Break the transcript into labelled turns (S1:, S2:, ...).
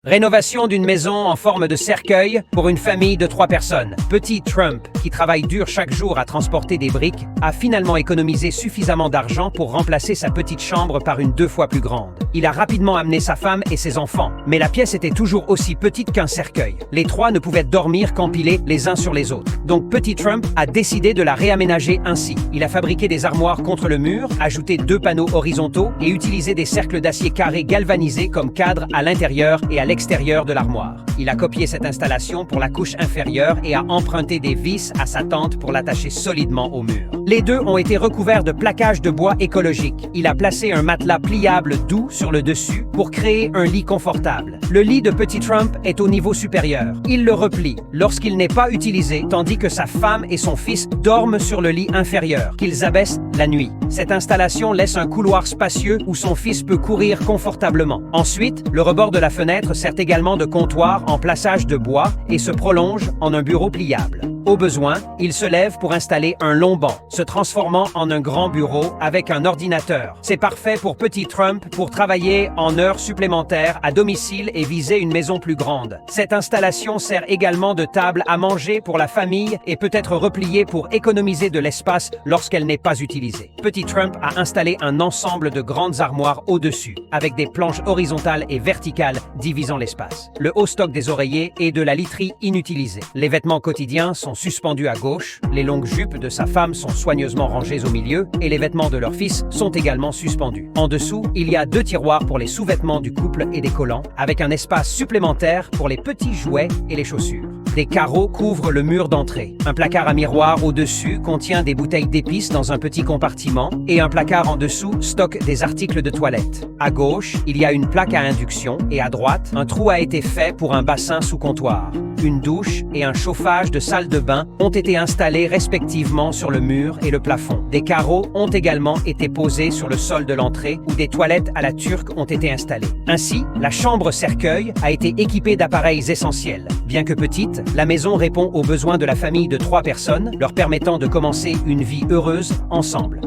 S1: Rénovation d'une maison en forme de cercueil pour une famille de 3 personnes. Petit Trump, qui travaille dur chaque jour à transporter des briques, a finalement économisé suffisamment d'argent pour remplacer sa petite chambre par une 2 fois plus grande. Il a rapidement amené sa femme et ses enfants, mais la pièce était toujours aussi petite qu'un cercueil. Les 3 ne pouvaient dormir qu'empilés les uns sur les autres. Donc Petit Trump a décidé de la réaménager ainsi. Il a fabriqué des armoires contre le mur, ajouté 2 panneaux horizontaux et utilisé des cercles d'acier carré galvanisés comme cadre à l'intérieur et à l'extérieur de l'armoire. Il a copié cette installation pour la couche inférieure et a emprunté des vis à sa tente pour l'attacher solidement au mur. Les 2 ont été recouverts de plaquage de bois écologique. Il a placé un matelas pliable doux sur le dessus pour créer un lit confortable. Le lit de Petit Trump est au niveau supérieur. Il le replie lorsqu'il n'est pas utilisé, tandis que sa femme et son fils dorment sur le lit inférieur, qu'ils abaissent la nuit. Cette installation laisse un couloir spacieux où son fils peut courir confortablement. Ensuite, le rebord de la fenêtre sert également de comptoir en plaçage de bois et se prolonge en un bureau pliable. Au besoin, il se lève pour installer un long banc, se transformant en un grand bureau avec un ordinateur. C'est parfait pour Petit Trump pour travailler en heures supplémentaires à domicile et viser une maison plus grande. Cette installation sert également de table à manger pour la famille et peut être repliée pour économiser de l'espace lorsqu'elle n'est pas utilisée. Petit Trump a installé un ensemble de grandes armoires au-dessus, avec des planches horizontales et verticales divisant l'espace. Le haut stock des oreillers et de la literie inutilisée. Les vêtements quotidiens sont suspendus à gauche, les longues jupes de sa femme sont soigneusement rangées au milieu et les vêtements de leur fils sont également suspendus. En dessous, il y a 2 tiroirs pour les sous-vêtements du couple et des collants, avec un espace supplémentaire pour les petits jouets et les chaussures. Des carreaux couvrent le mur d'entrée. Un placard à miroir au-dessus contient des bouteilles d'épices dans un petit compartiment et un placard en dessous stocke des articles de toilette. À gauche, il y a une plaque à induction et à droite, un trou a été fait pour un bassin sous comptoir. Une douche et un chauffage de salle de bain ont été installés respectivement sur le mur et le plafond. Des carreaux ont également été posés sur le sol de l'entrée où des toilettes à la turque ont été installées. Ainsi, la chambre cercueil a été équipée d'appareils essentiels. Bien que petite, la maison répond aux besoins de la famille de 3 personnes, leur permettant de commencer une vie heureuse ensemble.